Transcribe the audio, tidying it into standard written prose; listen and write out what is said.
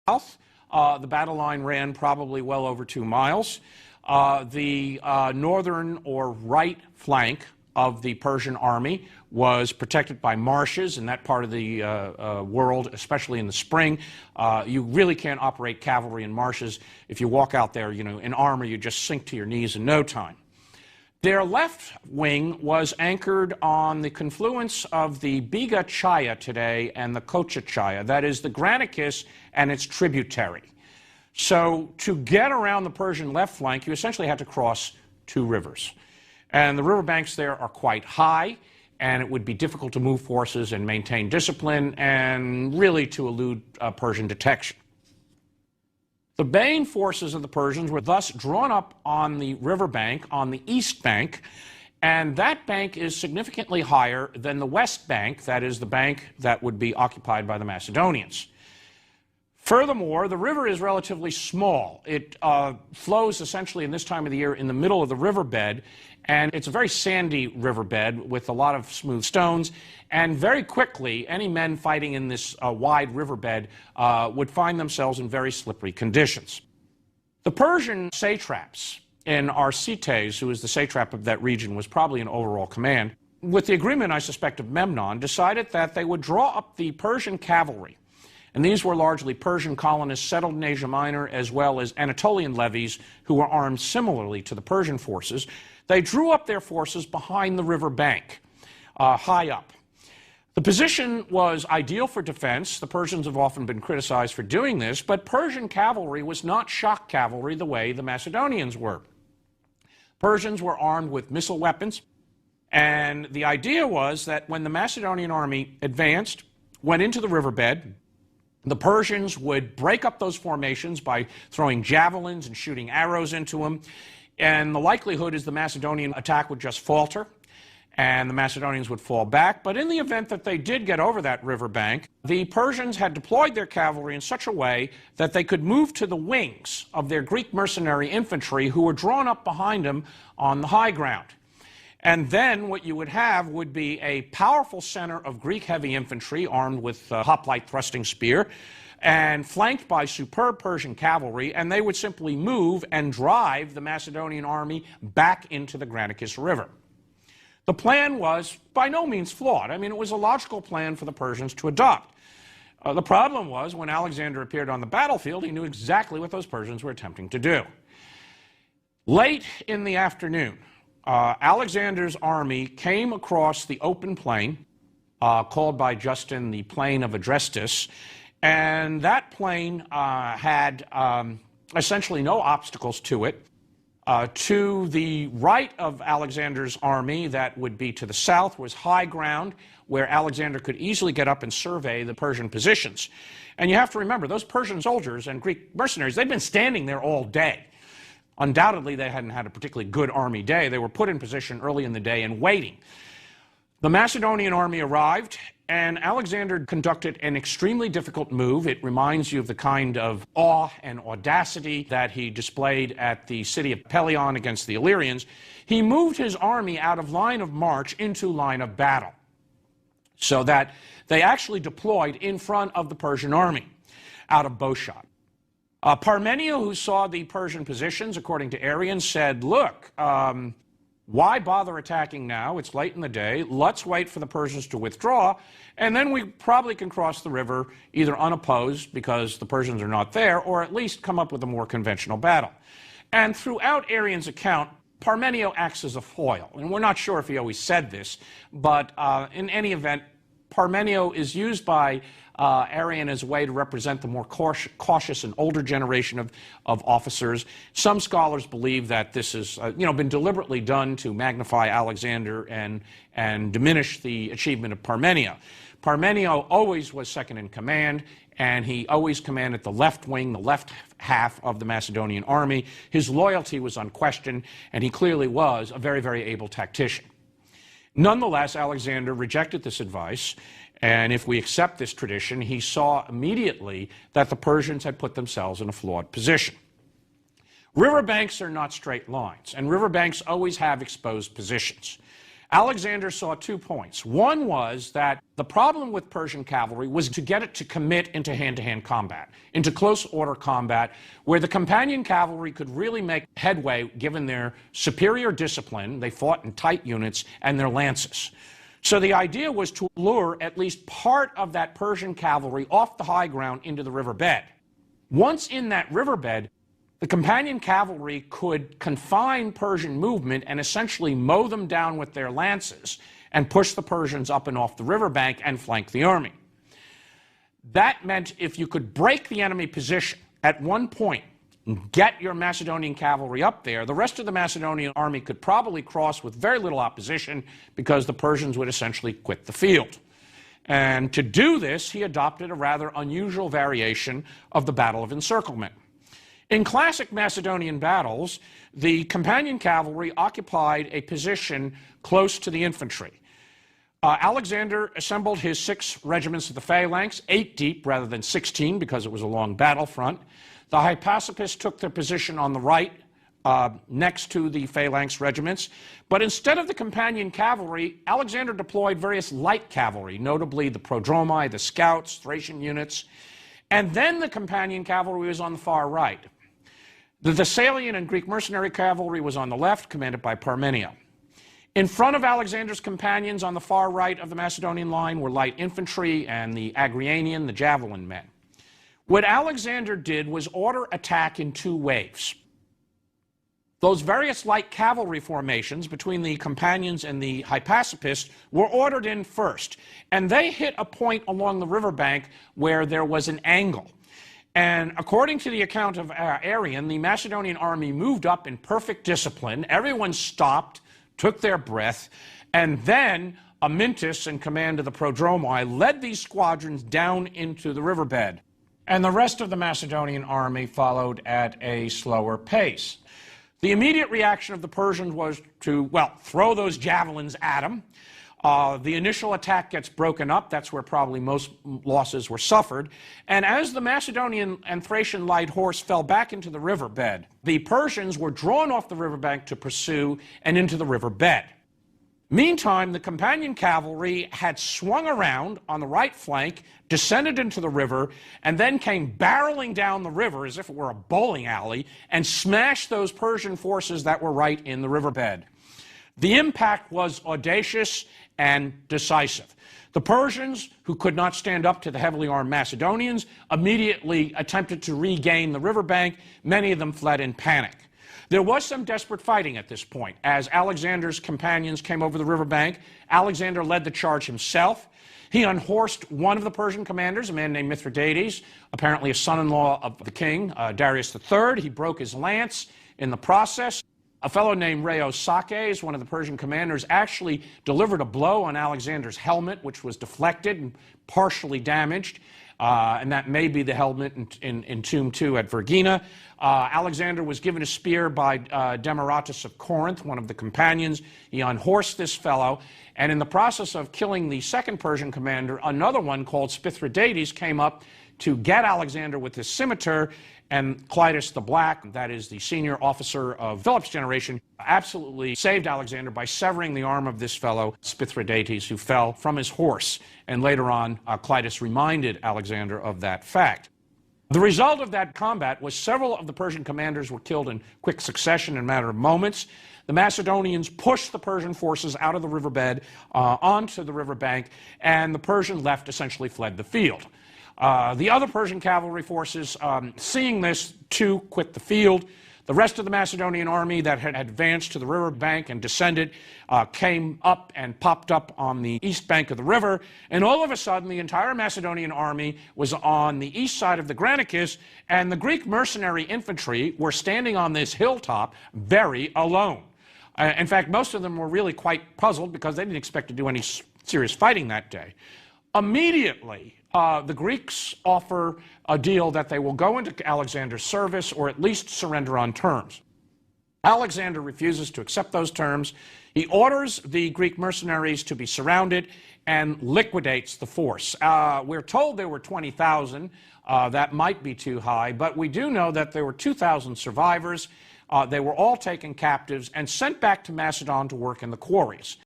south, the battle line ran probably well over 2 miles. The northern or right flank of the Persian army was protected by marshes in that part of the world, especially in the spring. You really can't operate cavalry in marshes. If you walk out there, in armor, you just sink to your knees in no time. Their left wing was anchored on the confluence of the Biga Chaya today and the Kocha Chaya, that is the Granicus and its tributary. So to get around the Persian left flank, you essentially had to cross 2 rivers. And the riverbanks there are quite high, and it would be difficult to move forces and maintain discipline and really to elude Persian detection. The main forces of the Persians were thus drawn up on the riverbank, on the east bank, and that bank is significantly higher than the west bank, that is the bank that would be occupied by the Macedonians. Furthermore, the river is relatively small. It flows essentially in this time of the year in the middle of the riverbed, and it's a very sandy riverbed with a lot of smooth stones, and very quickly any men fighting in this wide riverbed would find themselves in very slippery conditions. The Persian satraps in Arsaces, who was the satrap of that region, was probably in overall command, with the agreement, I suspect, of Memnon, decided that they would draw up the Persian cavalry. And these were largely Persian colonists settled in Asia Minor, as well as Anatolian levies who were armed similarly to the Persian forces. They drew up their forces behind the river bank, high up. The position was ideal for defense. The Persians have often been criticized for doing this, but Persian cavalry was not shock cavalry the way the Macedonians were. Persians were armed with missile weapons, and the idea was that when the Macedonian army advanced, went into the riverbed, the Persians would break up those formations by throwing javelins and shooting arrows into them, and the likelihood is the Macedonian attack would just falter, and the Macedonians would fall back. But in the event that they did get over that riverbank, the Persians had deployed their cavalry in such a way that they could move to the wings of their Greek mercenary infantry who were drawn up behind them on the high ground. And then what you would have would be a powerful center of Greek heavy infantry armed with hoplite thrusting spear and flanked by superb Persian cavalry, and they would simply move and drive the Macedonian army back into the Granicus River. The plan was by no means flawed. I mean, it was a logical plan for the Persians to adopt. The problem was when Alexander appeared on the battlefield, he knew exactly what those Persians were attempting to do. Late in the afternoon, Alexander's army came across the open plain, called by Justin the Plain of Adrestus, and that plain had essentially no obstacles to it. To the right of Alexander's army, that would be to the south, was high ground where Alexander could easily get up and survey the Persian positions. And you have to remember, those Persian soldiers and Greek mercenaries, they'd been standing there all day. Undoubtedly, they hadn't had a particularly good army day. They were put in position early in the day and waiting. The Macedonian army arrived, and Alexander conducted an extremely difficult move. It reminds you of the kind of awe and audacity that he displayed at the city of Pelion against the Illyrians. He moved his army out of line of march into line of battle, so that they actually deployed in front of the Persian army, out of bowshot. Parmenio, who saw the Persian positions, according to Arrian, said, look, why bother attacking now? It's late in the day. Let's wait for the Persians to withdraw, and then we probably can cross the river either unopposed because the Persians are not there, or at least come up with a more conventional battle. And throughout Arrian's account, Parmenio acts as a foil. And we're not sure if he always said this, but in any event, Parmenio is used by Arrian as a way to represent the more cautious and older generation of officers. Some scholars believe that this has been deliberately done to magnify Alexander and diminish the achievement of Parmenio. Parmenio always was second in command, and he always commanded the left wing, the left half of the Macedonian army. His loyalty was unquestioned, and he clearly was a very, very able tactician. Nonetheless, Alexander rejected this advice, and if we accept this tradition, he saw immediately that the Persians had put themselves in a flawed position. Riverbanks are not straight lines, and riverbanks always have exposed positions. Alexander saw 2 points. One was that the problem with Persian cavalry was to get it to commit into hand-to-hand combat, into close order combat, where the companion cavalry could really make headway given their superior discipline. They fought in tight units, and their lances. So the idea was to lure at least part of that Persian cavalry off the high ground into the riverbed. Once in that riverbed, the companion cavalry could confine Persian movement and essentially mow them down with their lances and push the Persians up and off the riverbank and flank the army. That meant if you could break the enemy position at one point and get your Macedonian cavalry up there, the rest of the Macedonian army could probably cross with very little opposition because the Persians would essentially quit the field. And to do this, he adopted a rather unusual variation of the battle of encirclement. In classic Macedonian battles, the companion cavalry occupied a position close to the infantry. Alexander assembled his 6 regiments of the phalanx, 8 deep rather than 16 because it was a long battlefront. The Hypaspes took their position on the right next to the phalanx regiments. But instead of the companion cavalry, Alexander deployed various light cavalry, notably the prodromi, the scouts, Thracian units. And then the companion cavalry was on the far right. The Thessalian and Greek mercenary cavalry was on the left, commanded by Parmenio. In front of Alexander's companions on the far right of the Macedonian line were light infantry and the Agrianian, the javelin men. What Alexander did was order attack in 2 waves. Those various light cavalry formations between the companions and the Hypaspes were ordered in first, and they hit a point along the riverbank where there was an angle. And according to the account of Arrian, the Macedonian army moved up in perfect discipline. Everyone stopped, took their breath, and then Amyntas, in command of the prodromi, led these squadrons down into the riverbed. And the rest of the Macedonian army followed at a slower pace. The immediate reaction of the Persians was to, well, throw those javelins at them. The initial attack gets broken up. That's where probably most losses were suffered. And as the Macedonian and Thracian light horse fell back into the riverbed, the Persians were drawn off the riverbank to pursue and into the riverbed. Meantime, the companion cavalry had swung around on the right flank, descended into the river, and then came barreling down the river as if it were a bowling alley and smashed those Persian forces that were right in the riverbed. The impact was audacious and decisive. The Persians, who could not stand up to the heavily armed Macedonians, immediately attempted to regain the riverbank. Many of them fled in panic. There was some desperate fighting at this point. As Alexander's companions came over the riverbank, Alexander led the charge himself. He unhorsed one of the Persian commanders, a man named Mithridates, apparently a son-in-law of the king, Darius III. He broke his lance in the process. A fellow named Reosakes, one of the Persian commanders, actually delivered a blow on Alexander's helmet, which was deflected and partially damaged. And that may be the helmet in Tomb 2 at Vergina. Alexander was given a spear by Demaratus of Corinth, one of the companions. He unhorsed this fellow, and in the process of killing the second Persian commander, another one called Spithridates came up to get Alexander with his scimitar, and Clitus the Black, that is the senior officer of Philip's generation, absolutely saved Alexander by severing the arm of this fellow, Spithridates, who fell from his horse. And later on, Clitus reminded Alexander of that fact. The result of that combat was several of the Persian commanders were killed in quick succession in a matter of moments. The Macedonians pushed the Persian forces out of the riverbed onto the riverbank, and the Persian left essentially fled the field. The other Persian cavalry forces, seeing this, too, quit the field. The rest of the Macedonian army that had advanced to the riverbank and descended came up and popped up on the east bank of the river, and all of a sudden the entire Macedonian army was on the east side of the Granicus, and the Greek mercenary infantry were standing on this hilltop very alone. In fact, most of them were really quite puzzled because they didn't expect to do any serious fighting that day. Immediately, the Greeks offer a deal that they will go into Alexander's service or at least surrender on terms. Alexander refuses to accept those terms. He orders the Greek mercenaries to be surrounded and liquidates the force. We're told there were 20,000. That might be too high, but we do know that there were 2,000 survivors. They were all taken captives and sent back to Macedon to work in the quarries.